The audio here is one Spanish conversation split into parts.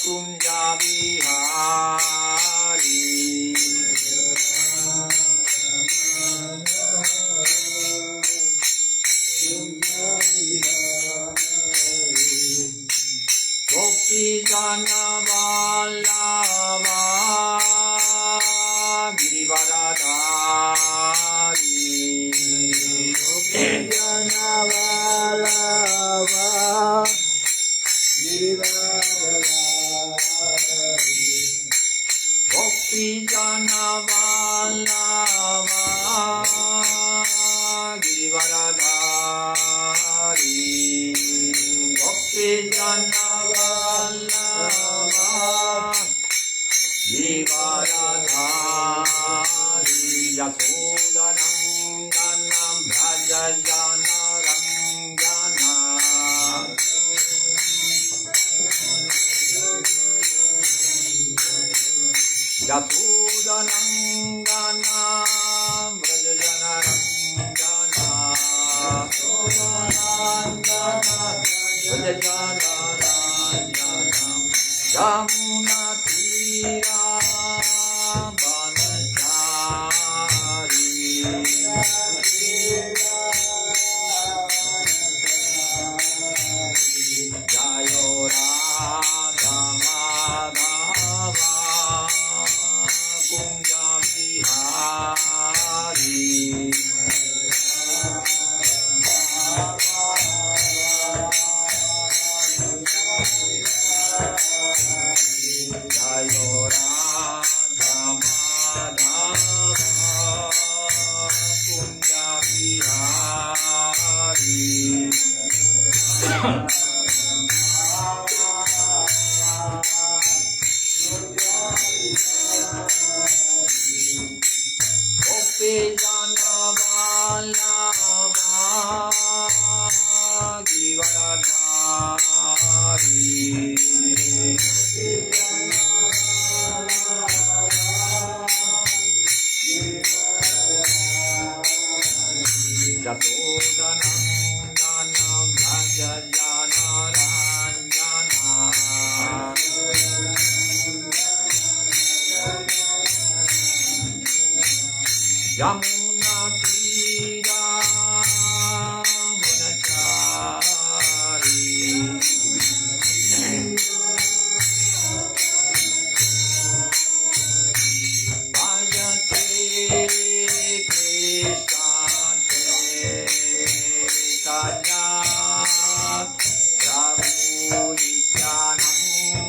Kunja Vihari Gopi Jana Vallabha Girivaradhari Gopi Jana Vallabha Girivaradhari Gopi Jana Vallabha Girivaradhari Gopi Jana Vallabha Girivaradhari Yasodanandanam Bhajajana Rangjana Yasodanandanam Bhajajana Rangjana Bhajajana Rangjana Yamuna Tira Banachari Jayo Radha Madhava Kunja Vihari Jayo Radha Madhava Kunja Vihari Gopi Jana Vallabha Girivaradhari Jatodanandanam Bhajajana Ranjana Yamuna Tira Vanachari Vajate Krishna Chaitanya Prabhu Nityananda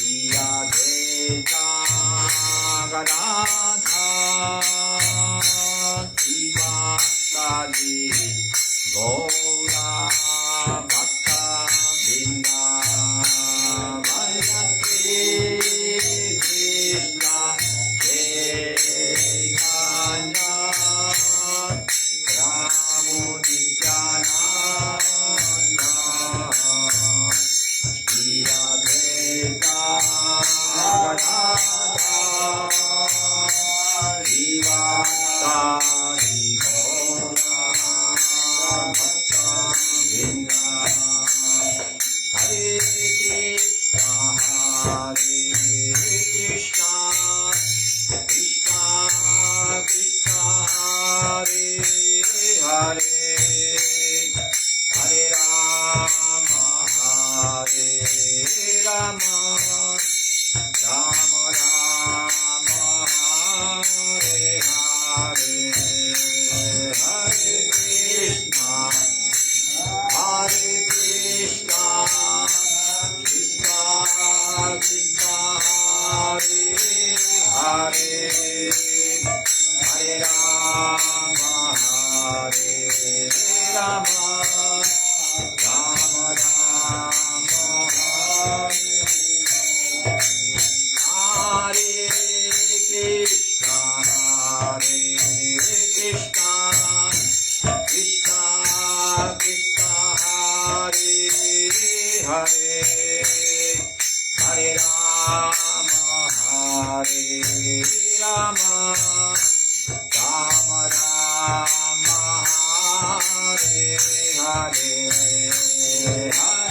Iya Deta Gadadha Divasadi Gaura Bhatta Vrinda Vayate Krishna Chaitanya Prabhu Nityananda Iya Deta Gadadha Divasadi Gaura Bhatta Vrinda Hare Krishna Krishna Krishna Hare Hare Hare Rama Rama Rama Hare Hare Hare Krishna Krishna Krishna Hare Hare Hare Rama Rama Rama Rama Hare Hare Krishna Krishna Krishna Hare Hare Hare Rama Rama Rama Hare Hare Hare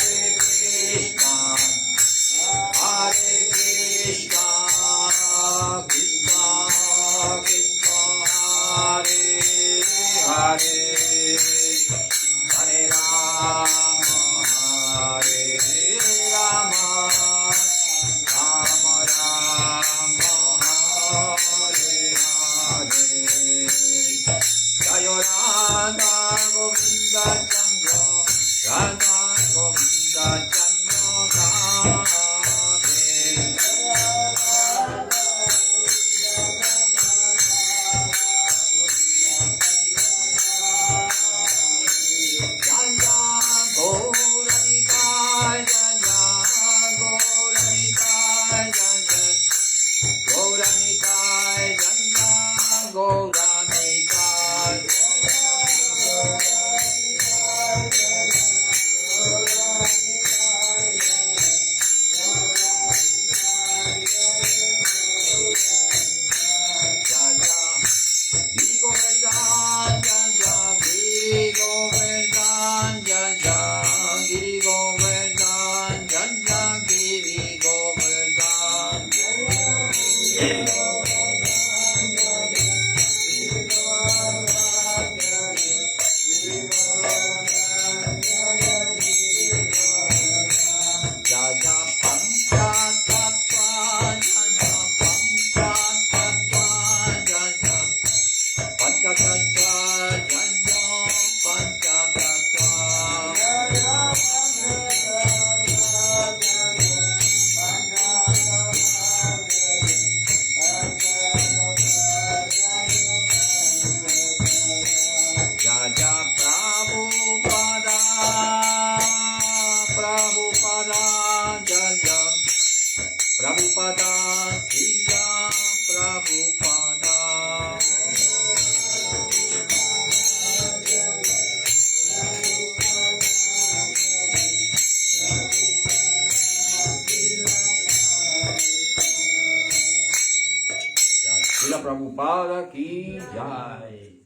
ki jai.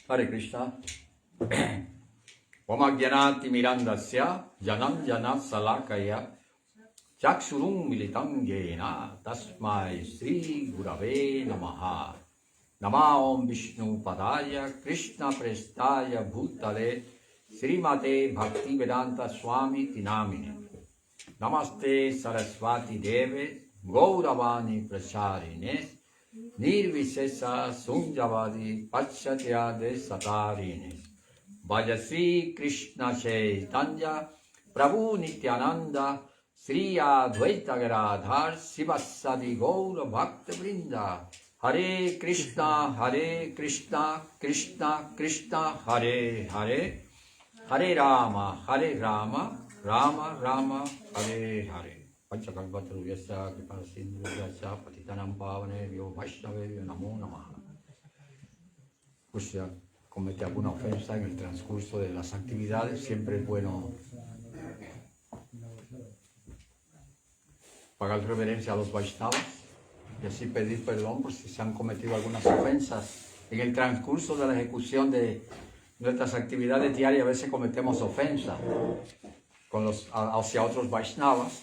Hare Krishna. Vamagyanati mirandasya janam jana salakaya Chaksurum militam yena tasmai Sri Gurave namaha. Nama Om Vishnu Padaya Krishna Prestaya Bhutale Srimate Bhakti Vedanta Swami Tinamine. Namaste Saraswati Deve Gauravani Prasarine Nirvisesa Sunjavadi Pachatyade Satarine. Vajasri Krishna Chaitanya Prabhu Nityananda Sri Advaita Gadadhar Sivasadi Gaura Bhakta Vrinda. Hare Krishna, Krishna Krishna, Hare Hare, Hare Rama, Rama Rama, Hare Hare. Panchakalpatarubhyasya Kripasindhubhyasya Patitanam Pavanebhyo Vaishnavebhyo Namo Namaha. Pues ya comete alguna ofensa en el transcurso de las actividades, siempre es bueno pagar reverencia a los Vaishnavas y así pedir perdón por si se han cometido algunas ofensas. En el transcurso de la ejecución de nuestras actividades diarias a veces cometemos ofensas hacia otros Vaishnavas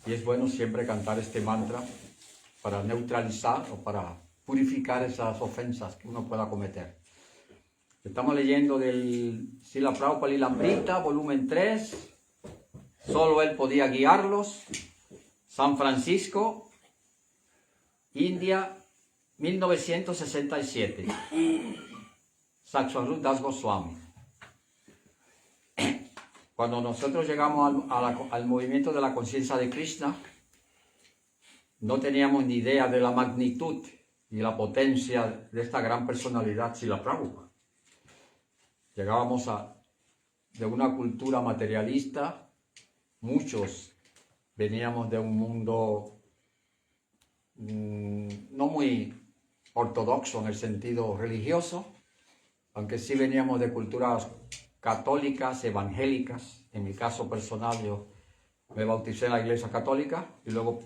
y es bueno siempre cantar este mantra para neutralizar o para purificar esas ofensas que uno pueda cometer. Estamos leyendo del Srila Prabhupada Lilamrita, volumen 3, Solo él podía guiarlos, San Francisco, India, 1967. Sakswarup Das Goswami. Cuando nosotros llegamos al movimiento de la conciencia de Krishna, no teníamos ni idea de la magnitud y la potencia de esta gran personalidad, Srila Prabhupada. Llegábamos de una cultura materialista, muchos veníamos de un mundo no muy ortodoxo en el sentido religioso, aunque sí veníamos de culturas católicas, evangélicas. En mi caso personal, yo me bauticé en la iglesia católica y luego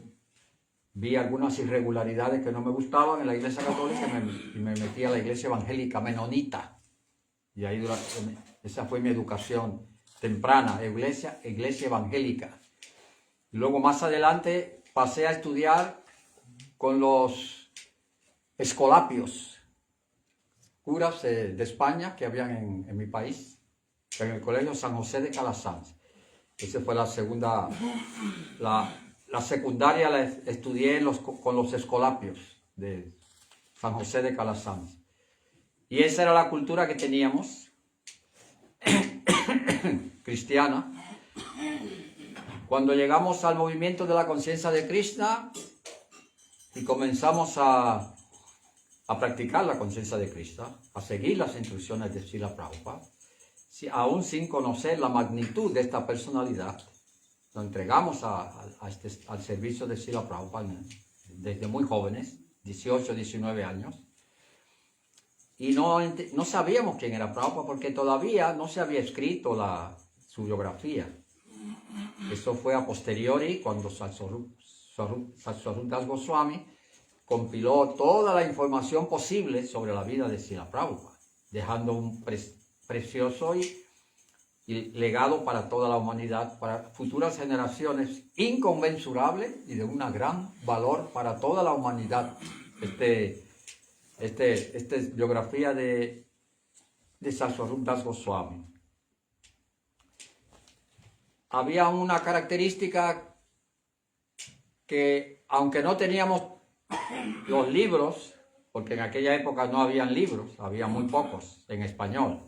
vi algunas irregularidades que no me gustaban en la iglesia católica y me metí a la iglesia evangélica menonita. Y ahí esa fue mi educación temprana, iglesia evangélica. Y luego más adelante pasé a estudiar con los escolapios, curas de España que habían en mi país, en el colegio San José de Calasanz. Esa fue la segunda, la secundaria la estudié con los escolapios de San José de Calasanz. Y esa era la cultura que teníamos, cristiana. Cuando llegamos al movimiento de la conciencia de Krishna y comenzamos a practicar la conciencia de Krishna, a seguir las instrucciones de Srila Prabhupada, aún sin conocer la magnitud de esta personalidad, nos entregamos al servicio de Srila Prabhupada desde muy jóvenes, 18, 19 años, y no sabíamos quién era Prabhupada porque todavía no se había escrito su biografía. Eso fue a posteriori cuando Sakswarup Das Goswami compiló toda la información posible sobre la vida de Srila Prabhupada, dejando un precioso y legado para toda la humanidad, para futuras generaciones, inconmensurable y de un gran valor para toda la humanidad. Esta es biografía de Sakswarup Das Goswami. Había una característica que, aunque no teníamos los libros, porque en aquella época no habían libros, había muy pocos en español.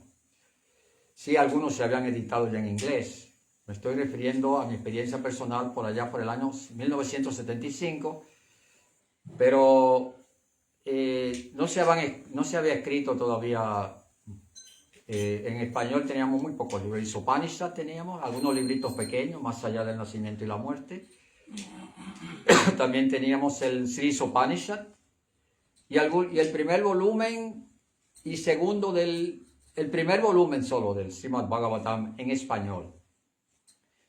Sí, algunos se habían editado ya en inglés. Me estoy refiriendo a mi experiencia personal por allá por el año 1975, pero no se había escrito todavía en español. Teníamos muy pocos libros. Isopanishad teníamos, algunos libritos pequeños, más allá del nacimiento y la muerte. También teníamos el Sri Isopanishad y el primer volumen y segundo el primer volumen solo del Srimad Bhagavatam en español.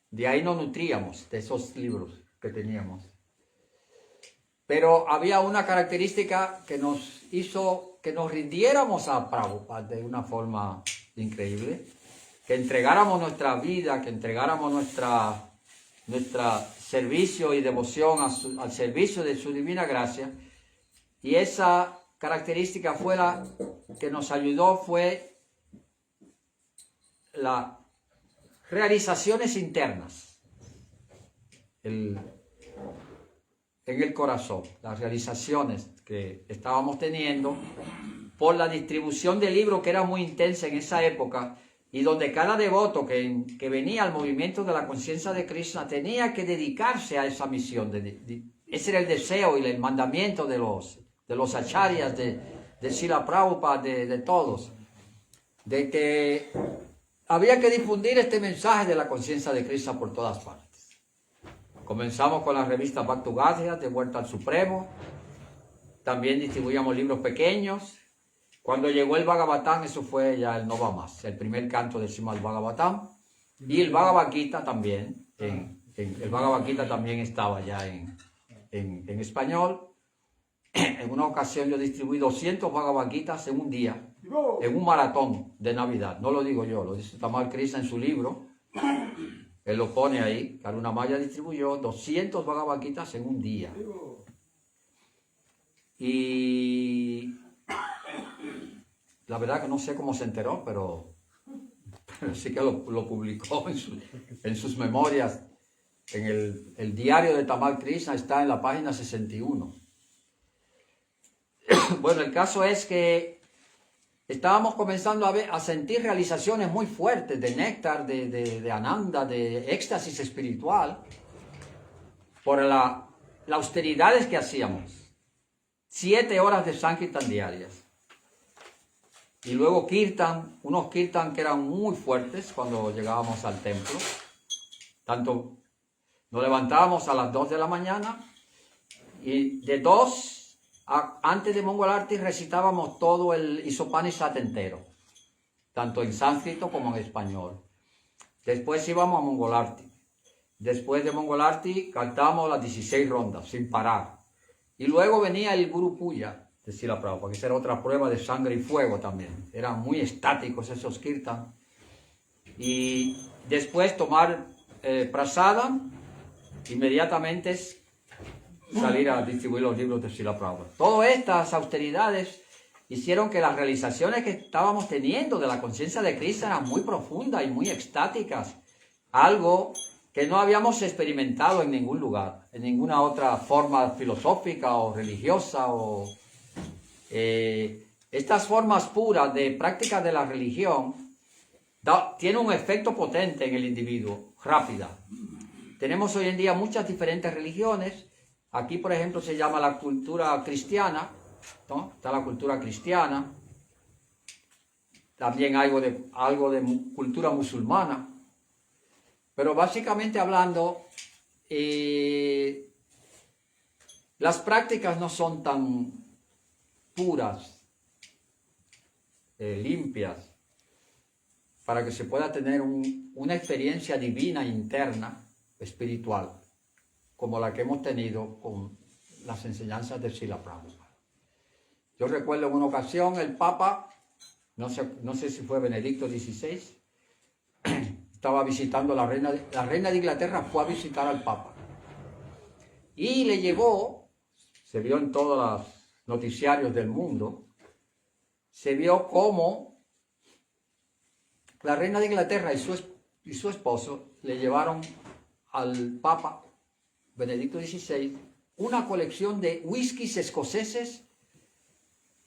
De ahí nos nutríamos, de esos libros que teníamos. Pero había una característica que nos hizo que nos rindiéramos a Prabhupada de una forma increíble, que entregáramos nuestra vida, que entregáramos nuestra servicio y devoción al servicio de su divina gracia. Y esa característica fue la que nos ayudó, fue las realizaciones internas en el corazón, las realizaciones que estábamos teniendo por la distribución de libros que era muy intensa en esa época, y donde cada devoto que venía al movimiento de la conciencia de Krishna tenía que dedicarse a esa misión. Ese era el deseo y el mandamiento de los acharyas, de Srila Prabhupada, de todos, de que había que difundir este mensaje de la conciencia de Krishna por todas partes. Comenzamos con la revista Bhakti Gadya, de Vuelta al Supremo. También distribuíamos libros pequeños. Cuando llegó el Bhagavatam, eso fue ya el no va más, el primer canto del Srimad Bhagavatam. Y el Bhagavad Gita también, el Bhagavad Gita también estaba ya en español. En una ocasión yo distribuí 200 Bhagavad Gitas en un día, en un maratón de Navidad. No lo digo yo, lo dice Tamal Krishna en su libro. Él lo pone ahí. Karuna Maya distribuyó 200 Bhagavad Gitas en un día. Y la verdad que no sé cómo se enteró, pero sí que lo publicó en sus memorias. En el diario de Tamal Krishna está en la página 61. Bueno, el caso es que estábamos comenzando a sentir realizaciones muy fuertes de néctar, de ananda, de éxtasis espiritual, por las austeridades que hacíamos. 7 horas de Sankirtan diarias. Y luego kirtan, unos kirtan que eran muy fuertes cuando llegábamos al templo. Tanto nos levantábamos a las 2 de la mañana y de 2 antes de Mongol Arti recitábamos todo el Isopanishad entero, tanto en sánscrito como en español. Después íbamos a Mongol Arti. Después de Mongol Arti cantábamos las 16 rondas sin parar. Y luego venía el Guru Puya de Srila Prabhupada, que era otra prueba de sangre y fuego también. Eran muy estáticos esos kirtan. Y después tomar prasada, inmediatamente salir a distribuir los libros de Srila Prabhupada. Todas estas austeridades hicieron que las realizaciones que estábamos teniendo de la conciencia de Krishna eran muy profundas y muy extáticas. Algo que no habíamos experimentado en ningún lugar, en ninguna otra forma filosófica o religiosa. Estas formas puras de práctica de la religión tienen un efecto potente en el individuo, rápida. Tenemos hoy en día muchas diferentes religiones. Aquí, por ejemplo, se llama la cultura cristiana, ¿no? Está la cultura cristiana. También algo de cultura musulmana. Pero básicamente hablando, las prácticas no son tan puras, limpias, para que se pueda tener una experiencia divina interna, espiritual, como la que hemos tenido con las enseñanzas de Srila Prabhupada. Yo recuerdo en una ocasión el Papa, no sé si fue Benedicto XVI, estaba visitando la reina de Inglaterra, fue a visitar al Papa. Y le llevó, se vio en todos los noticiarios del mundo, se vio cómo la reina de Inglaterra y su esposo le llevaron al Papa Benedicto XVI una colección de whiskies escoceses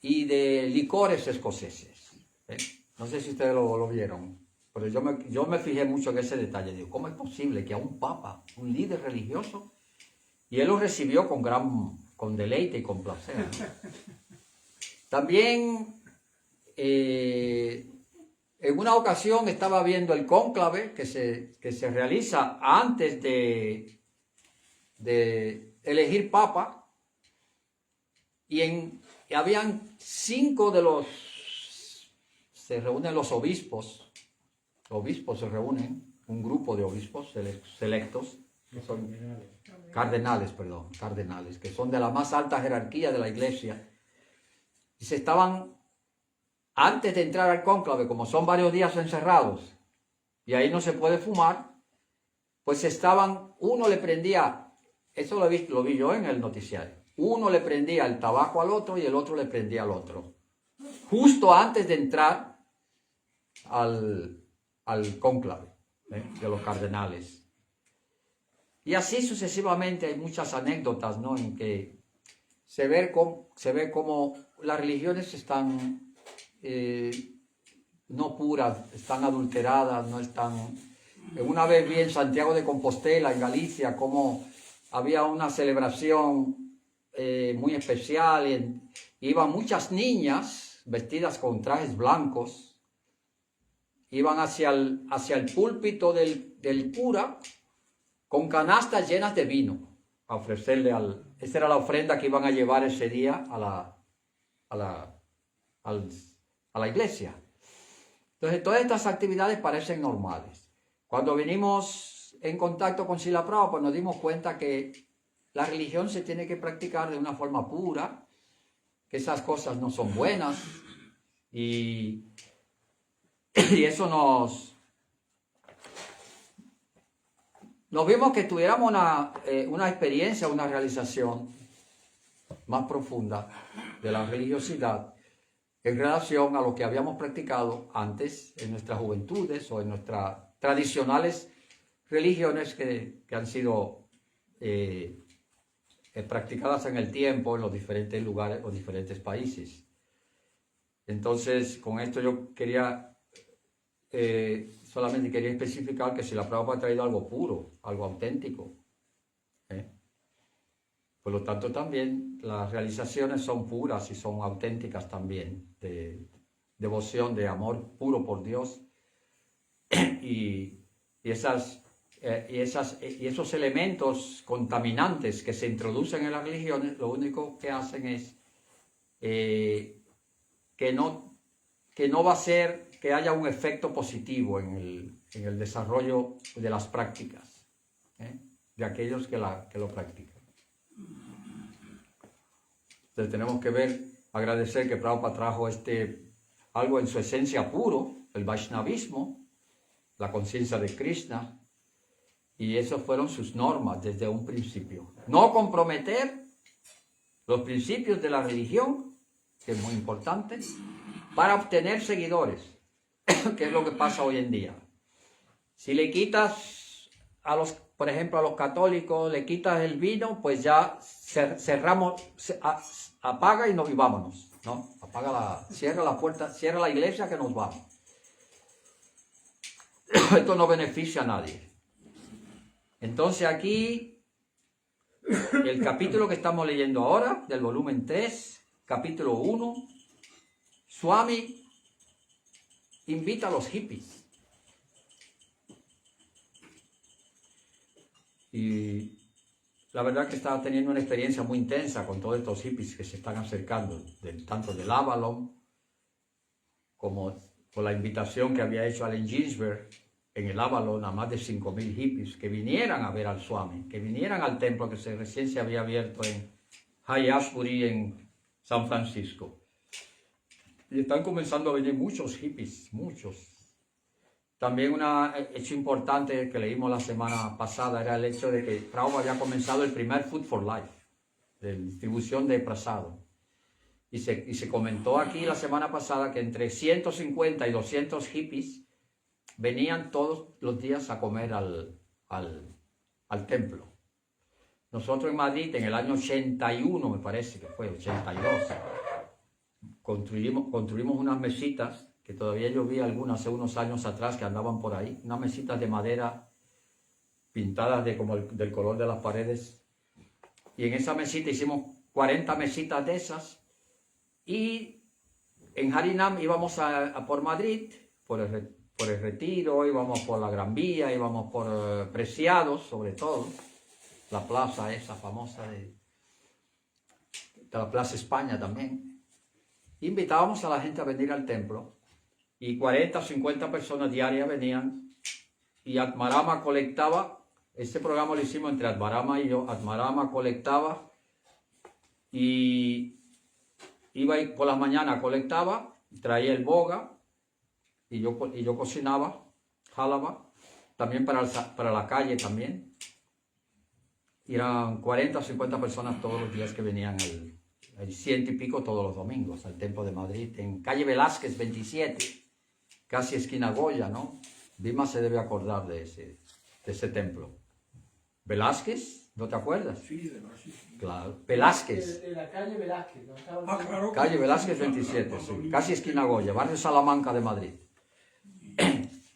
y de licores escoceses. No sé si ustedes lo vieron, pero yo me fijé mucho en ese detalle. Digo, ¿cómo es posible que a un papa, un líder religioso, y él lo recibió con deleite y con placer? También, en una ocasión estaba viendo el cónclave que se realiza antes de elegir papa, y habían 5 de se reúnen los obispos se reúnen, un grupo de obispos selectos, que son cardenales, que son de la más alta jerarquía de la iglesia, y se estaban, antes de entrar al cónclave, como son varios días encerrados, y ahí no se puede fumar, pues uno le prendía, eso lo vi yo en el noticiario, uno le prendía el tabaco al otro y el otro le prendía al otro, justo antes de entrar al cónclave de los cardenales. Y así sucesivamente hay muchas anécdotas, ¿no?, en que se ve cómo las religiones están no puras, están adulteradas, no están... Una vez vi en Santiago de Compostela, en Galicia, cómo había una celebración muy especial, iban muchas niñas vestidas con trajes blancos, iban hacia el púlpito del cura con canastas llenas de vino a ofrecerle esa era la ofrenda que iban a llevar ese día a la iglesia. Entonces, todas estas actividades parecen normales. Cuando venimos en contacto con Srila Prabhupada, pues nos dimos cuenta que la religión se tiene que practicar de una forma pura, que esas cosas no son buenas, y eso nos vimos que tuviéramos una experiencia, una realización más profunda de la religiosidad en relación a lo que habíamos practicado antes en nuestras juventudes o en nuestras tradicionales religiones que han sido practicadas en el tiempo en los diferentes lugares o diferentes países. Entonces, con esto yo solamente quería especificar que Srila Prabhupada ha traído algo puro, algo auténtico. Por lo tanto, también las realizaciones son puras y son auténticas también, de devoción, de amor puro por Dios. Y esos elementos contaminantes que se introducen en las religiones, lo único que hacen es que no va a ser que haya un efecto positivo en el desarrollo de las prácticas, de aquellos que lo practican. Entonces tenemos que agradecer que Prabhupada trajo algo en su esencia puro, el Vaishnavismo, la conciencia de Krishna, y esas fueron sus normas desde un principio. No comprometer los principios de la religión, que es muy importante, para obtener seguidores, que es lo que pasa hoy en día. Si le quitas por ejemplo, a los católicos, le quitas el vino, pues ya cerramos, apaga y vámonos, ¿no? Cierra la puerta, cierra la iglesia que nos vamos. Esto no beneficia a nadie. Entonces aquí, el capítulo que estamos leyendo ahora, del volumen 3, capítulo 1, Swami invita a los hippies. Y la verdad que estaba teniendo una experiencia muy intensa con todos estos hippies que se están acercando, tanto del Avalon como por la invitación que había hecho Allen Ginsberg en el Avalon a más de 5,000 hippies que vinieran a ver al Swami, que vinieran al templo que recién se había abierto en High Ashbury en San Francisco. Y están comenzando a venir muchos hippies, muchos. También un hecho importante que leímos la semana pasada era el hecho de que Prabhupada había comenzado el primer Food for Life, de distribución de prasado. Y se comentó aquí la semana pasada que entre 150 y 200 hippies venían todos los días a comer al templo. Nosotros en Madrid, en el año 81, me parece que fue, 82, construimos unas mesitas, que todavía yo vi algunas hace unos años atrás que andaban por ahí, unas mesitas de madera pintadas del color de las paredes. Y en esa mesita hicimos 40 mesitas de esas. Y en Harinam íbamos por Madrid, por el Retiro, íbamos por la Gran Vía, íbamos por Preciados, sobre todo, la plaza esa famosa de la Plaza España también. Invitábamos a la gente a venir al templo y 40 o 50 personas diarias venían y Atmarama colectaba. Este programa lo hicimos entre Atmarama y yo. Atmarama colectaba y iba por las mañanas, colectaba, traía el boga y yo cocinaba, jalaba, también para la calle también. Y eran 40 o 50 personas todos los días que venían, el 100 y pico todos los domingos al Templo de Madrid, en calle Velázquez 27, casi esquina Goya, ¿no? Dima se debe acordar de ese templo. ¿Velázquez? ¿No te acuerdas? Sí, de Velázquez. Claro, Velázquez. En la calle Velázquez. ¿No? Claro. Calle Velázquez 27, sí, casi esquina Goya, barrio Salamanca de Madrid.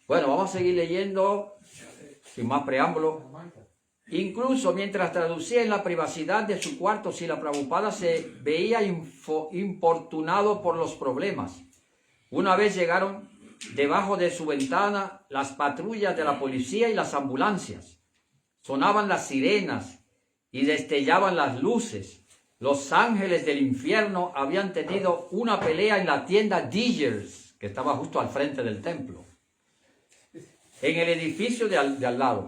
Bueno, vamos a seguir leyendo, sin más preámbulo. Incluso mientras traducía en la privacidad de su cuarto, Srila Prabhupada se veía importunado por los problemas. Una vez llegaron debajo de su ventana las patrullas de la policía y las ambulancias. Sonaban las sirenas y destellaban las luces. Los ángeles del infierno habían tenido una pelea en la tienda Diggers, que estaba justo al frente del templo. En el edificio de al lado.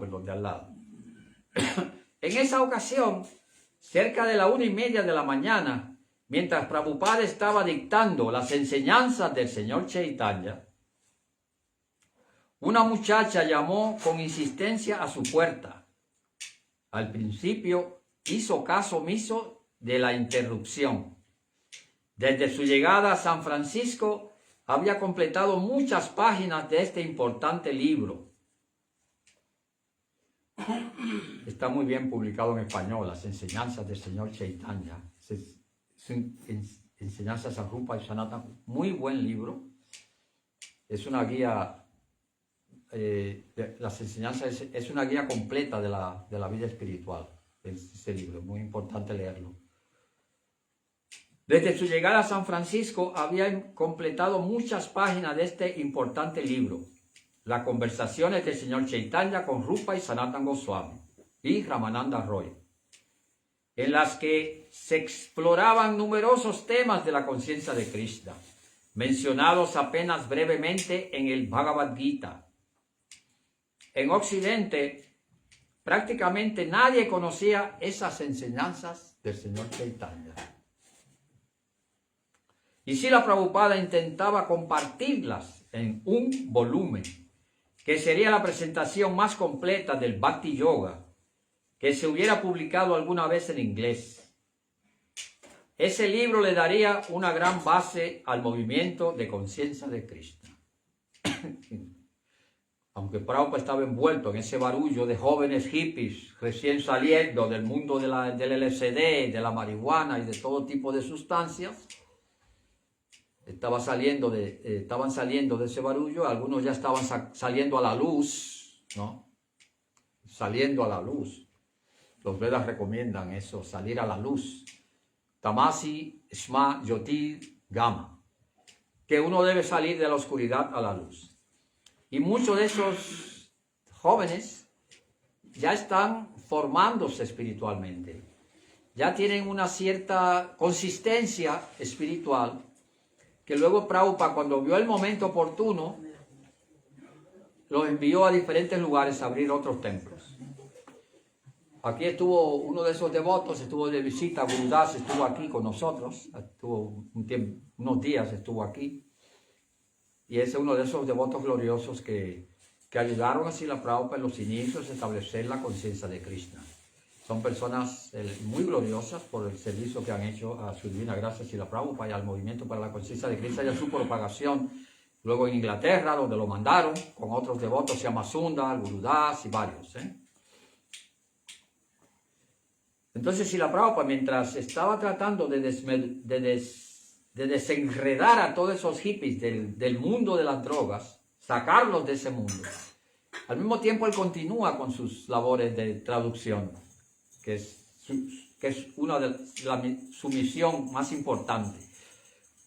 En esa ocasión, cerca de la 1:30 de la mañana, mientras Prabhupada estaba dictando las enseñanzas del señor Chaitanya, una muchacha llamó con insistencia a su puerta. Al principio hizo caso omiso de la interrupción. Desde su llegada a San Francisco había completado muchas páginas de este importante libro. Está muy bien publicado en español, las enseñanzas del señor Chaitanya. Enseñanzas a Rupa y Sanatana, muy buen libro. Es una guía, las enseñanzas es una guía completa de la vida espiritual. Ese libro, muy importante leerlo. Desde su llegada a San Francisco había completado muchas páginas de este importante libro. Las conversaciones del señor Chaitanya con Rupa y Sanatana Goswami y Ramananda Roy, en las que se exploraban numerosos temas de la conciencia de Krishna, mencionados apenas brevemente en el Bhagavad Gita. En Occidente, prácticamente nadie conocía esas enseñanzas del señor Chaitanya. Y Srila Prabhupada intentaba compartirlas en un volumen, que sería la presentación más completa del Bhakti Yoga, que se hubiera publicado alguna vez en inglés. Ese libro le daría una gran base al movimiento de conciencia de Krishna. Aunque Prabhupada estaba envuelto en ese barullo de jóvenes hippies recién saliendo del mundo del LSD, de la marihuana y de todo tipo de sustancias, estaban saliendo de ese barullo. Algunos ya estaban saliendo a la luz, ¿no? Saliendo a la luz. Los Vedas recomiendan eso, salir a la luz. Tamasi, Shma, Yoti, Gama. Que uno debe salir de la oscuridad a la luz. Y muchos de esos jóvenes ya están formándose espiritualmente. Ya tienen una cierta consistencia espiritual, que luego Prabhupada, cuando vio el momento oportuno, los envió a diferentes lugares a abrir otros templos. Aquí estuvo uno de esos devotos, estuvo de visita, Gurudas estuvo aquí con nosotros, estuvo unos días estuvo aquí, y es uno de esos devotos gloriosos que ayudaron a Srila Prabhupada en los inicios a establecer la conciencia de Krishna. Son personas muy gloriosas por el servicio que han hecho a su divina gracia Srila Prabhupada y al movimiento para la conciencia de Krishna y a su propagación. Luego en Inglaterra, donde lo mandaron con otros devotos, Yamasunda, Gurudas y varios. Entonces Srila Prabhupada, mientras estaba tratando de desenredar a todos esos hippies del mundo de las drogas, sacarlos de ese mundo, al mismo tiempo él continúa con sus labores de traducción, que es una de su misión más importante.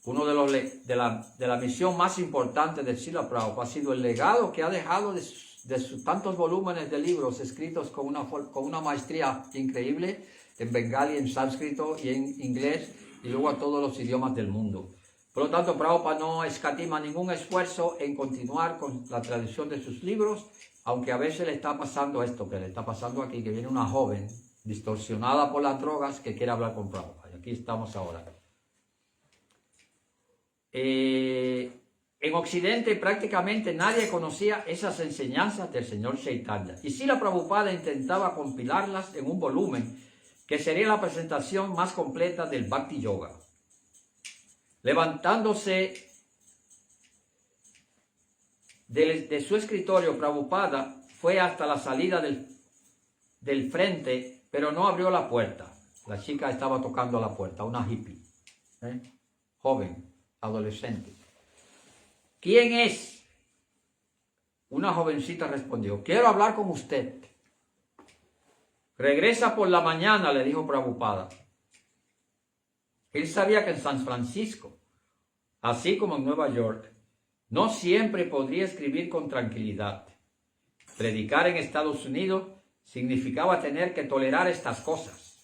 Uno de la misión más importante de Srila Prabhupada ha sido el legado que ha dejado de sus tantos volúmenes de libros escritos con una maestría increíble en bengali, en sánscrito y en inglés, y luego a todos los idiomas del mundo. Por lo tanto, Prabhupada no escatima ningún esfuerzo en continuar con la tradición de sus libros aunque a veces le está pasando esto que le está pasando aquí, que viene una joven distorsionada por las drogas que quiere hablar con Prabhupada. Aquí estamos ahora. En Occidente prácticamente nadie conocía esas enseñanzas del señor Chaitanya. Y Srila Prabhupada intentaba compilarlas en un volumen que sería la presentación más completa del Bhakti Yoga. Levantándose de su escritorio, Prabhupada fue hasta la salida del frente, pero no abrió la puerta. La chica estaba tocando la puerta, una hippie, joven, adolescente. ¿Quién es? Una jovencita respondió, quiero hablar con usted. Regresa por la mañana, le dijo Prabhupada. Él sabía que en San Francisco, así como en Nueva York, no siempre podría escribir con tranquilidad. Predicar en Estados Unidos significaba tener que tolerar estas cosas.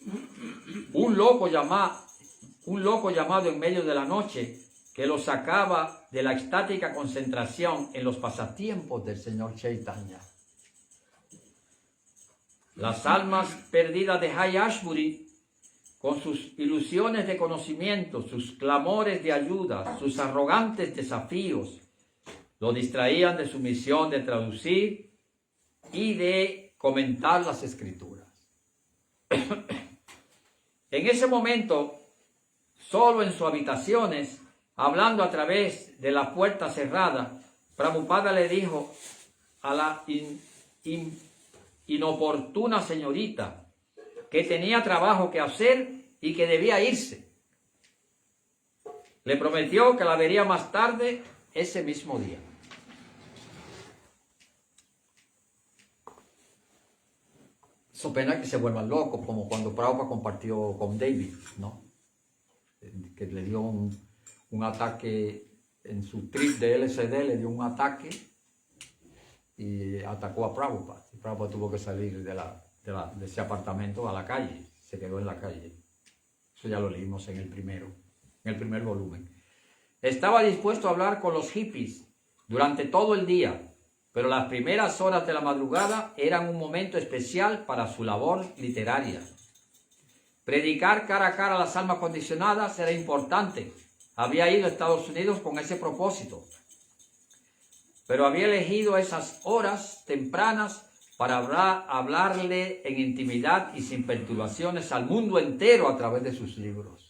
Un loco llamado en medio de la noche que lo sacaba de la extática concentración en los pasatiempos del señor Chaitanya. Las almas perdidas de Jai Ashbury, con sus ilusiones de conocimiento, sus clamores de ayuda, sus arrogantes desafíos, lo distraían de su misión de traducir y de comentar las escrituras. En ese momento, solo en sus habitaciones, hablando a través de la puerta cerrada, Prabhupada le dijo a la inoportuna señorita que tenía trabajo que hacer y que debía irse. Le prometió que la vería más tarde ese mismo día. So pena que se vuelvan locos, como cuando Prabhupada compartió con David, ¿no? Que le dio un ataque en su trip de LSD, le dio un ataque y atacó a Prabhupada. Y Prabhupada tuvo que salir de ese apartamento a la calle, se quedó en la calle. Eso ya lo leímos en el primer volumen. Estaba dispuesto a hablar con los hippies durante todo el día, pero las primeras horas de la madrugada eran un momento especial para su labor literaria. Predicar cara a cara a las almas condicionadas era importante. Había ido a Estados Unidos con ese propósito, pero había elegido esas horas tempranas para hablarle en intimidad y sin perturbaciones al mundo entero a través de sus libros.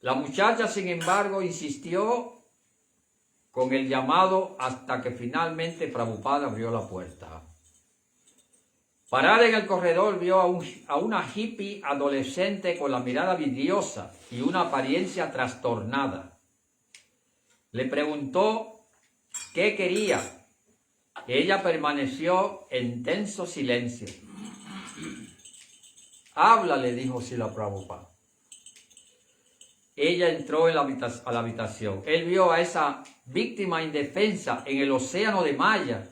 La muchacha, sin embargo, insistió con el llamado hasta que finalmente Prabhupada abrió la puerta. Parada en el corredor vio a una hippie adolescente con la mirada vidriosa y una apariencia trastornada. Le preguntó qué quería. Ella permaneció en tenso silencio. Habla, le dijo Srila Prabhupada. Ella entró a la habitación. Él vio a esa víctima indefensa en el océano de Maya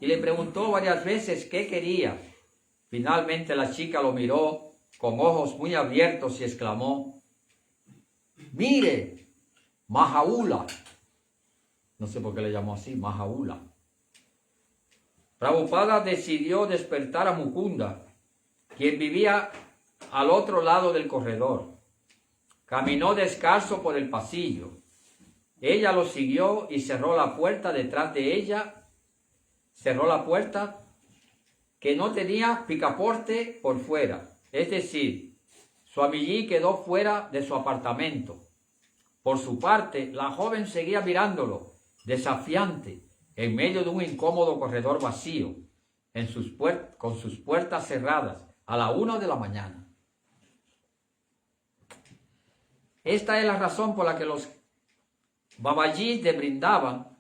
y le preguntó varias veces qué quería. Finalmente la chica lo miró con ojos muy abiertos y exclamó, mire, Mahaula. No sé por qué le llamó así, Mahaula. Prabhupada decidió despertar a Mukunda, quien vivía al otro lado del corredor. Caminó descalzo por el pasillo. Ella lo siguió y cerró la puerta detrás de ella. Cerró la puerta que no tenía picaporte por fuera. Es decir, Swamiji quedó fuera de su apartamento. Por su parte, la joven seguía mirándolo, desafiante, en medio de un incómodo corredor vacío, con sus puertas cerradas, a la 1 de la mañana. Esta es la razón por la que los Babajis de Brindavan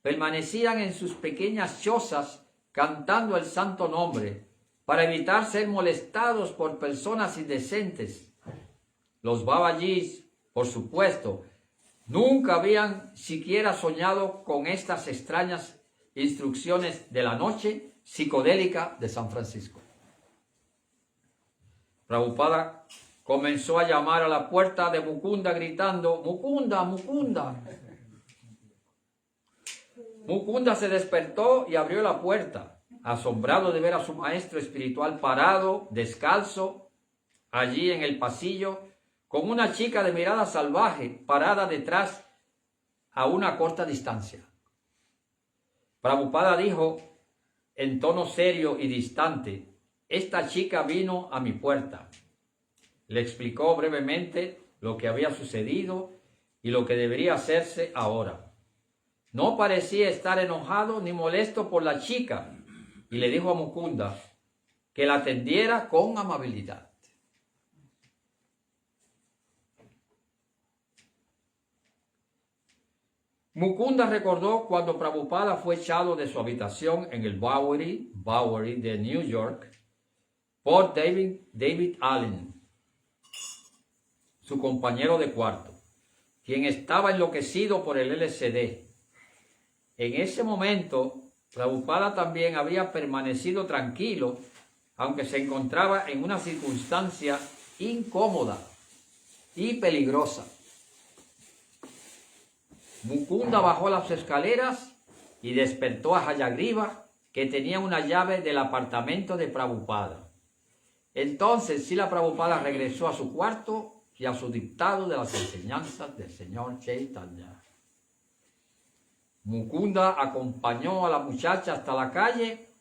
permanecían en sus pequeñas chozas cantando el santo nombre para evitar ser molestados por personas indecentes. Los Babajis, por supuesto, nunca habían siquiera soñado con estas extrañas instrucciones de la noche psicodélica de San Francisco. Prabhupada comenzó a llamar a la puerta de Mukunda gritando, Mukunda, Mukunda. Mukunda se despertó y abrió la puerta, asombrado de ver a su maestro espiritual parado, descalzo, allí en el pasillo, con una chica de mirada salvaje parada detrás a una corta distancia. Prabhupada dijo en tono serio y distante: esta chica vino a mi puerta. Le explicó brevemente lo que había sucedido y lo que debería hacerse ahora. No parecía estar enojado ni molesto por la chica y le dijo a Mukunda que la atendiera con amabilidad. Mukunda recordó cuando Prabhupada fue echado de su habitación en el Bowery de New York por David Allen, su compañero de cuarto, quien estaba enloquecido por el LSD. En ese momento, Prabhupada también había permanecido tranquilo, aunque se encontraba en una circunstancia incómoda y peligrosa. Mukunda bajó las escaleras y despertó a Hayagriva, que tenía una llave del apartamento de Prabhupada. Entonces Srila Prabhupada regresó a su cuarto y a su dictado de las enseñanzas del Señor Chaitanya. Mukunda acompañó a la muchacha hasta la calle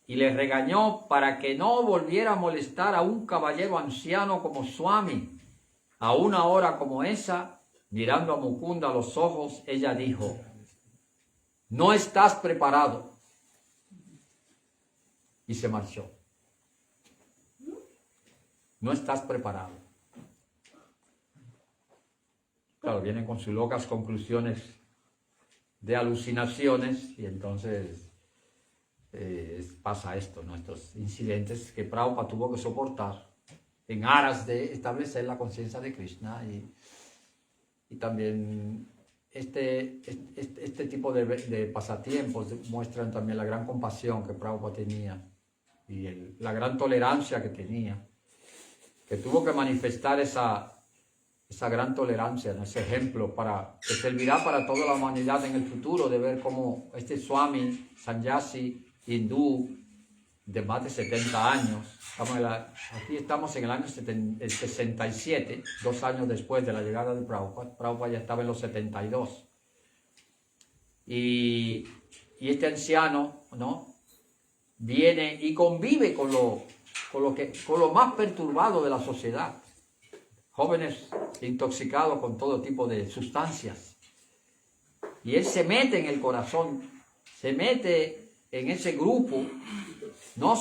y le regañó para que no volviera a molestar a un caballero anciano como Swami. A una hora como esa, mirando a Mukunda a los ojos, ella dijo: no estás preparado. Y se marchó. No estás preparado. Claro, vienen con sus locas conclusiones de alucinaciones y entonces pasa esto, ¿no? Estos incidentes que Prabhupada tuvo que soportar en aras de establecer la conciencia de Krishna y también este tipo de pasatiempos muestran también la gran compasión que Prabhupada tenía y la gran tolerancia que tenía, que tuvo que manifestar esa gran tolerancia, ¿no? Ese ejemplo que servirá para toda la humanidad en el futuro, de ver cómo este Swami Sannyasi hindú de más de 70 años, aquí estamos en el año 67, 2 años después de la llegada de Prabhupada. Prabhupada ya estaba en los 72. Y este anciano, ¿no?, viene y convive con lo más perturbado de la sociedad. Jóvenes intoxicados con todo tipo de sustancias. Y él se mete en el corazón, se mete en ese grupo. No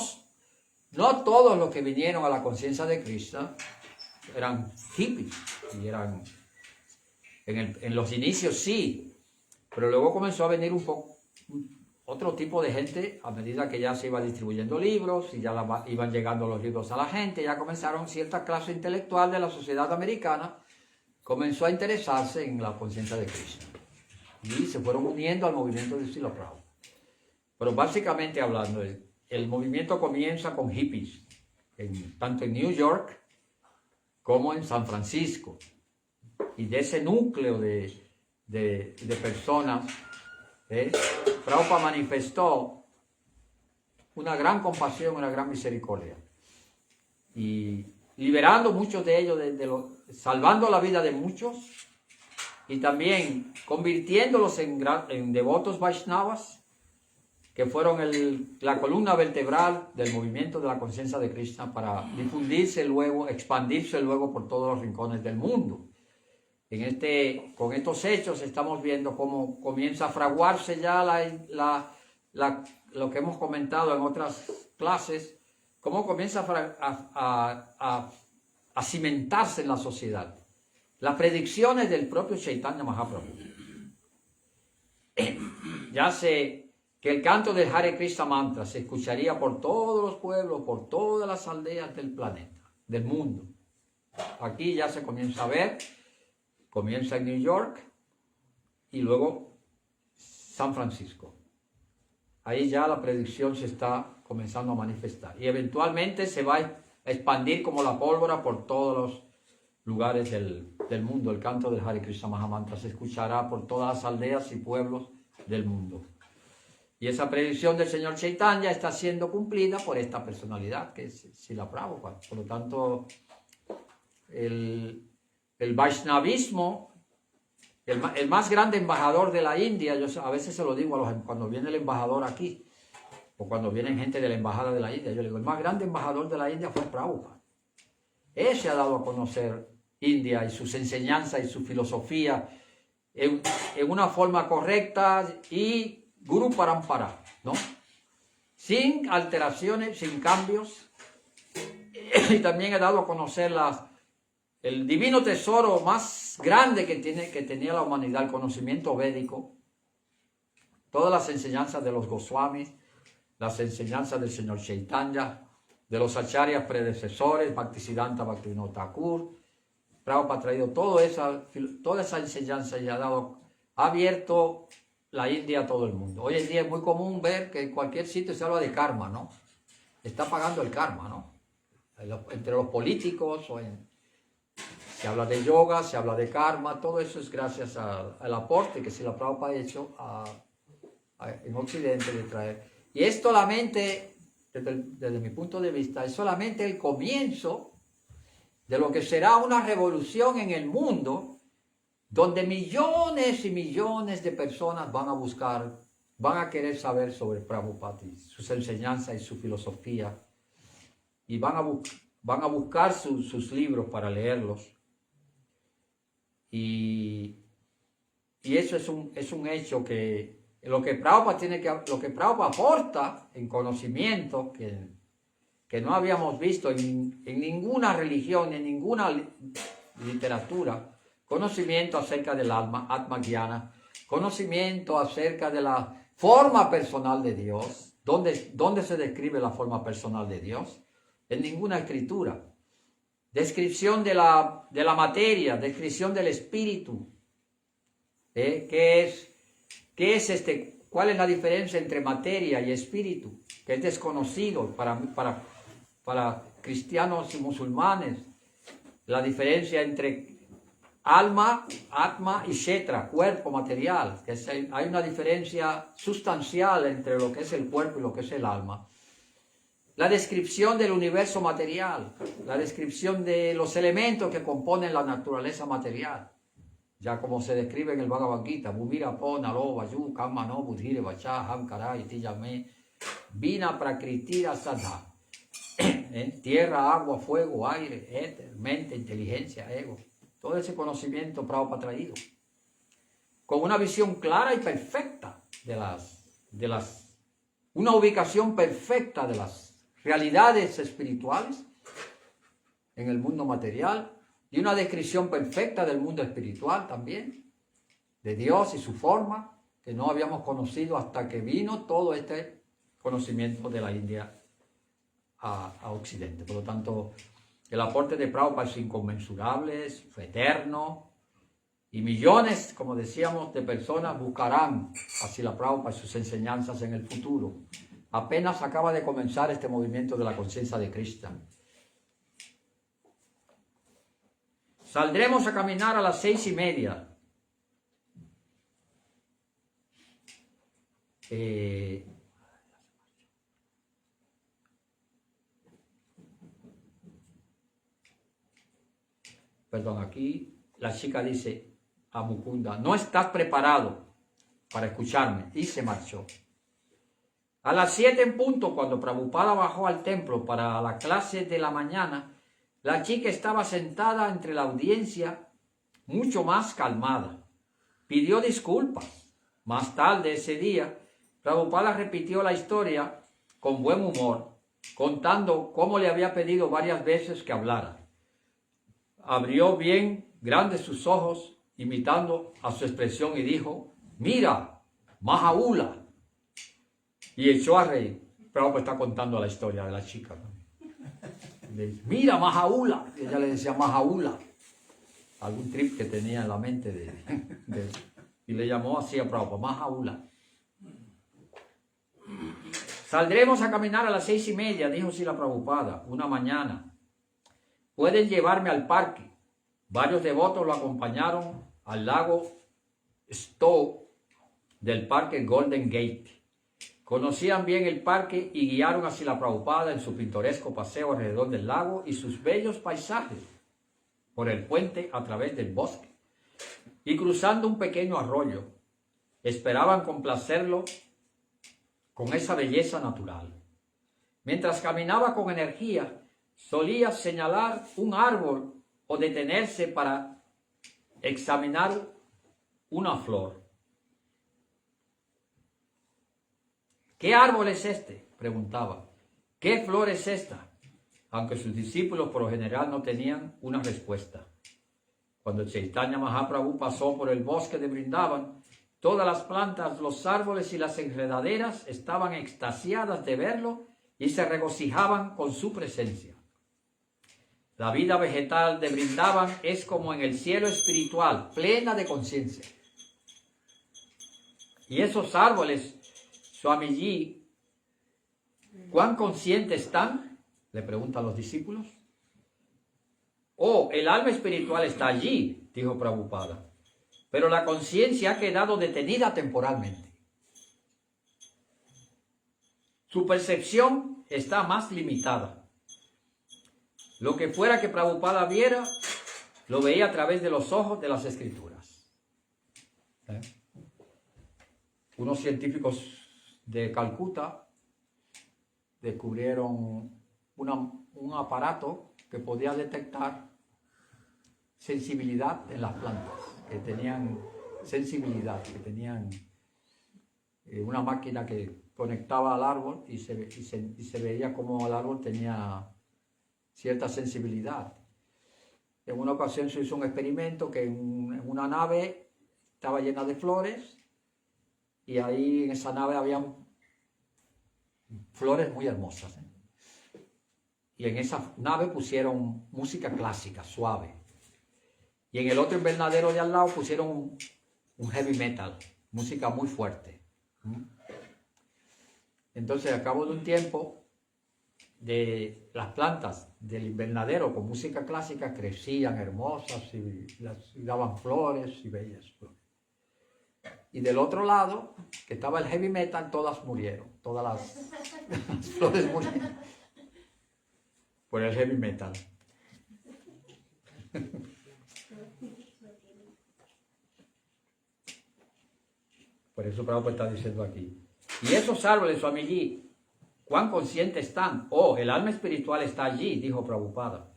todos los que vinieron a la conciencia de Krishna eran hippies, y eran, en los inicios sí, pero luego comenzó a venir otro tipo de gente a medida que ya se iba distribuyendo libros y ya iban llegando los libros a la gente. Ya comenzaron cierta clase intelectual de la sociedad americana, comenzó a interesarse en la conciencia de Krishna y se fueron uniendo al movimiento de Srila Prabhupada. Pero básicamente hablando, el movimiento comienza con hippies, tanto en New York como en San Francisco, y de ese núcleo de personas, Prabhupada manifestó una gran compasión, una gran misericordia, y liberando muchos de ellos, salvando la vida de muchos, y también convirtiéndolos en devotos Vaishnavas, que fueron la columna vertebral del movimiento de la conciencia de Krishna, para difundirse luego, expandirse luego por todos los rincones del mundo. Con estos hechos estamos viendo cómo comienza a fraguarse ya lo que hemos comentado en otras clases, cómo comienza a cimentarse en la sociedad las predicciones del propio Chaitanya Mahaprabhu. Ya sé que el canto del Hare Krishna mantra se escucharía por todos los pueblos, por todas las aldeas del planeta, del mundo. Aquí ya se comienza a ver, comienza en New York y luego San Francisco. Ahí ya la predicción se está comenzando a manifestar y eventualmente se va a expandir como la pólvora por todos los lugares del mundo. El canto del Hare Krishna Mahamantra se escuchará por todas las aldeas y pueblos del mundo. Y esa predicción del señor Chaitanya está siendo cumplida por esta personalidad, que es Srila Prabhupada. Por lo tanto, el Vaishnavismo, el más grande embajador de la India, yo a veces se lo digo cuando viene el embajador aquí, o cuando vienen gente de la embajada de la India, yo le digo, el más grande embajador de la India fue Prabhupada. Él se ha dado a conocer India y sus enseñanzas y su filosofía en una forma correcta y Guru Parampara, ¿no? Sin alteraciones, sin cambios. Y también he dado a conocer el divino tesoro más grande que tenía la humanidad, el conocimiento védico. Todas las enseñanzas de los Goswamis, las enseñanzas del señor Chaitanya, de los acharyas predecesores, Bhaktisiddhanta Bhaktivinoda Thakur. Prabhupada ha traído toda esa enseñanza y ha abierto la India a todo el mundo. Hoy en día es muy común ver que en cualquier sitio se habla de karma, ¿no? Está pagando el karma, ¿no? Entre los políticos, se habla de yoga, se habla de karma, todo eso es gracias al aporte que Srila Prabhupada ha hecho en Occidente de traer. Y es solamente, desde mi punto de vista, es solamente el comienzo de lo que será una revolución en el mundo, donde millones y millones de personas van a querer saber sobre Prabhupada, sus enseñanzas y su filosofía, y van a buscar sus libros para leerlos. Y eso es un hecho que lo que Prabhupada aporta en conocimiento, que no habíamos visto en ninguna religión, en ninguna literatura, conocimiento acerca del alma, Atma Jnana, conocimiento acerca de la forma personal de Dios. ¿Dónde se describe la forma personal de Dios? En ninguna escritura. Descripción de la materia, descripción del espíritu. ¿Cuál es la diferencia entre materia y espíritu? Que es desconocido para cristianos y musulmanes. La diferencia entre alma, atma y kshetra, cuerpo material. Hay una diferencia sustancial entre lo que es el cuerpo y lo que es el alma. La descripción del universo material, la descripción de los elementos que componen la naturaleza material, ya como se describe en el Bhagavad Gita, Bhumira po naro vayu kama no budhire vacha hamkara itiyame vina prakritira sadha. Tierra, agua, fuego, aire, éter, mente, inteligencia, ego. Todo ese conocimiento Prabhupada ha traído, con una visión clara y perfecta una ubicación perfecta de las realidades espirituales en el mundo material y una descripción perfecta del mundo espiritual también, de Dios y su forma, que no habíamos conocido hasta que vino todo este conocimiento de la India a Occidente. Por lo tanto, el aporte de Prabhupada es inconmensurable, es eterno, y millones, como decíamos, de personas buscarán a Srila Prabhupada y sus enseñanzas en el futuro. Apenas acaba de comenzar este movimiento de la conciencia de Krishna. Saldremos a caminar a las 6:30. Perdón, aquí la chica dice a Mukunda, no estás preparado para escucharme, y se marchó. A las 7 en punto, cuando Prabhupada bajó al templo para la clase de la mañana, la chica estaba sentada entre la audiencia, mucho más calmada. Pidió disculpas. Más tarde ese día, Prabhupada repitió la historia con buen humor, contando cómo le había pedido varias veces que hablara. Abrió bien grandes sus ojos, imitando a su expresión, y dijo, mira, Mahaula. Y echó a reír. Prabhupada está contando la historia de la chica, ¿no? Le dice, mira, Mahaula. Y ella le decía Mahaula. Algún trip que tenía en la mente y le llamó así a Prabhupada, Mahaula. Saldremos a caminar a las 6:30, dijo Srila Prabhupada, una mañana. Pueden llevarme al parque. Varios devotos lo acompañaron al lago Stowe del parque Golden Gate. Conocían bien el parque y guiaron a Srila Prabhupada en su pintoresco paseo alrededor del lago y sus bellos paisajes por el puente a través del bosque y cruzando un pequeño arroyo. Esperaban complacerlo con esa belleza natural. Mientras caminaba con energía, solía señalar un árbol o detenerse para examinar una flor. ¿Qué árbol es este?, preguntaba. ¿Qué flor es esta? Aunque sus discípulos por lo general no tenían una respuesta. Cuando Chaitanya Mahaprabhu pasó por el bosque de Vrindavan, todas las plantas, los árboles y las enredaderas estaban extasiadas de verlo y se regocijaban con su presencia. La vida vegetal de Vrindavan es como en el cielo espiritual, plena de conciencia. Y esos árboles, Swamiji, ¿cuán conscientes están?, le preguntan los discípulos. Oh, el alma espiritual está allí, dijo Prabhupada, pero la conciencia ha quedado detenida temporalmente. Su percepción está más limitada. Lo que fuera que Prabhupada viera, lo veía a través de los ojos de las escrituras. Unos científicos de Calcuta descubrieron un aparato que podía detectar sensibilidad en las plantas, que tenían sensibilidad, que tenían una máquina que conectaba al árbol y se veía como el árbol tenía cierta sensibilidad. En una ocasión se hizo un experimento que en una nave estaba llena de flores y ahí en esa nave había flores muy hermosas. Y en esa nave pusieron música clásica, suave. Y en el otro invernadero de al lado pusieron un heavy metal, música muy fuerte. Entonces, al cabo de un tiempo, de las plantas del invernadero con música clásica crecían hermosas y daban flores y bellas flores. Y del otro lado, que estaba el heavy metal, todas murieron, todas las flores murieron por el heavy metal. Por eso Prabhupada está diciendo aquí. Y esos árboles, Swamiji, ¿cuán conscientes están? Oh, el alma espiritual está allí, dijo Prabhupada.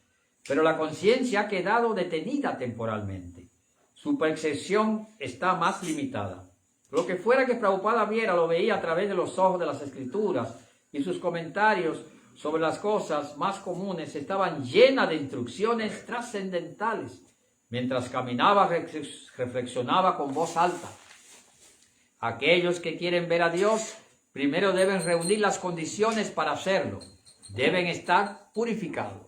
Pero la conciencia ha quedado detenida temporalmente. Su percepción está más limitada. Lo que fuera que Prabhupada viera, lo veía a través de los ojos de las escrituras, y sus comentarios sobre las cosas más comunes estaban llenas de instrucciones trascendentales. Mientras caminaba, reflexionaba con voz alta. Aquellos que quieren ver a Dios, primero deben reunir las condiciones para hacerlo. Deben estar purificados.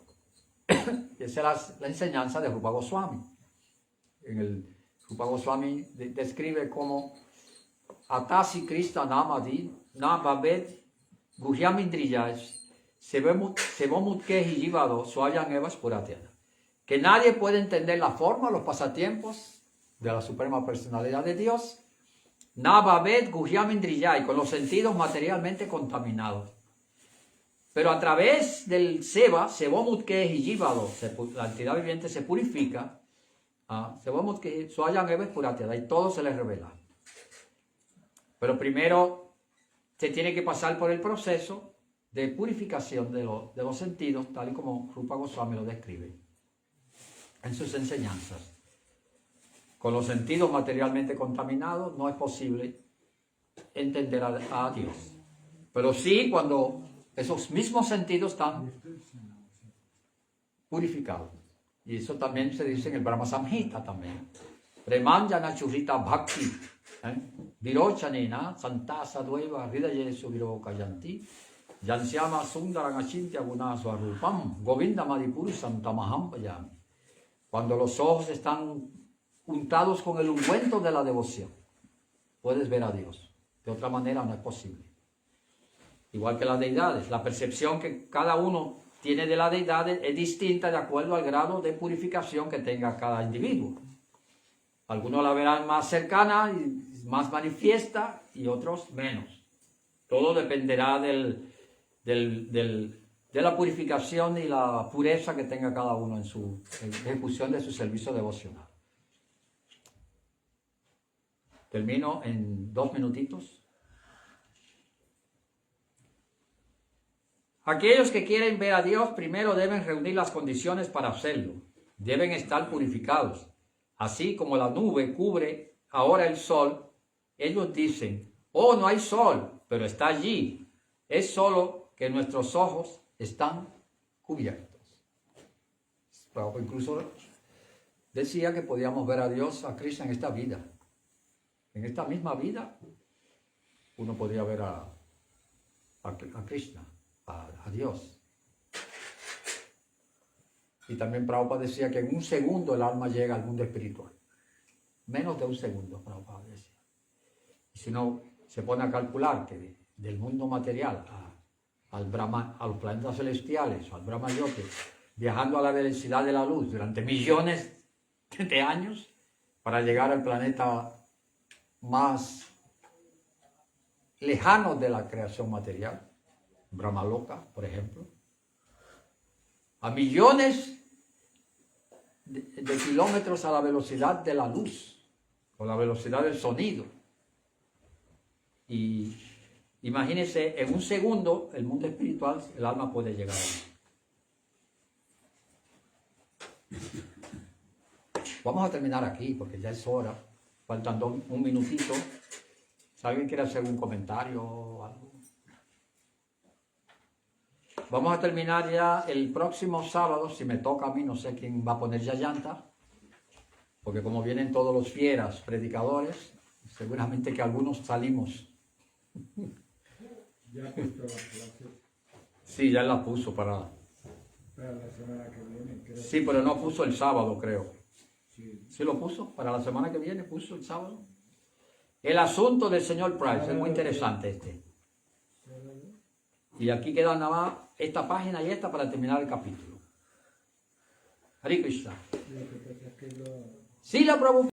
Esa es la enseñanza de Rupa Goswami. En el Rupa Goswami describe cómo Atasi Krishna Namadi Nababed Guhyamindriyas Sebomutkehi Jivado Swayan Evas Puratyana. Que nadie puede entender la forma, los pasatiempos de la Suprema Personalidad de Dios. Nababed Guhyamindriyai, con los sentidos materialmente contaminados. Pero a través del Seva, Sebomutkehi Jivado, la entidad viviente se purifica. Sebomutkehi Swayan Evas Puratyana, y todo se les revela. Pero primero se tiene que pasar por el proceso de purificación de los sentidos, tal y como Rupa Goswami lo describe en sus enseñanzas. Con los sentidos materialmente contaminados no es posible entender a Dios. Pero sí cuando esos mismos sentidos están purificados. Y eso también se dice en el Brahma Samhita también. Premanjana churita bhakti. Virochanena santa sadhueva hridayesu virokayanti yansyama sundaran achintya guna swarupam govinda madipurusam tamaham payami. Cuando los ojos están untados con el ungüento de la devoción, puedes ver a Dios. De otra manera no es posible. Igual que las deidades, la percepción que cada uno tiene de la deidad es distinta de acuerdo al grado de purificación que tenga cada individuo. Algunos la verán más cercana y más manifiesta y otros menos. Todo dependerá de la purificación y la pureza que tenga cada uno en su ejecución de su servicio devocional. Termino en 2 minutitos. Aquellos que quieren ver a Dios primero deben reunir las condiciones para hacerlo. Deben estar purificados. Así como la nube cubre ahora el sol, ellos dicen, oh, no hay sol, pero está allí. Es solo que nuestros ojos están cubiertos. Incluso decía que podíamos ver a Dios, a Cristo en esta vida. En esta misma vida, uno podía ver a Krishna, a Dios. Y también Prabhupada decía que en un segundo el alma llega al mundo espiritual. Menos de un segundo, Prabhupada decía. Y si no, se pone a calcular que del mundo material al Brahma, a los planetas celestiales, al Brahma Yote, viajando a la velocidad de la luz durante millones de años para llegar al planeta más lejano de la creación material, Brahmaloka, por ejemplo, a millones de kilómetros a la velocidad de la luz, o la velocidad del sonido. Y imagínense, en un segundo, el mundo espiritual, el alma puede llegar ahí. Vamos a terminar aquí, porque ya es hora. Faltan un minutito. Si alguien quiere hacer un comentario o algo. Vamos a terminar ya el próximo sábado, si me toca a mí, no sé quién va a poner ya llanta, porque como vienen todos los fieras predicadores, seguramente que algunos salimos. Ya puso la clase Sí, ya la puso para la semana que viene, creo. Sí, pero no puso el sábado, creo. Sí. ¿Sí lo puso? Para la semana que viene puso el sábado. El asunto del señor Price, es muy interesante este. Y aquí queda nada más esta página y esta para terminar el capítulo. Hare Krishna. Lo que pasa es que Sí, la Prabhupada.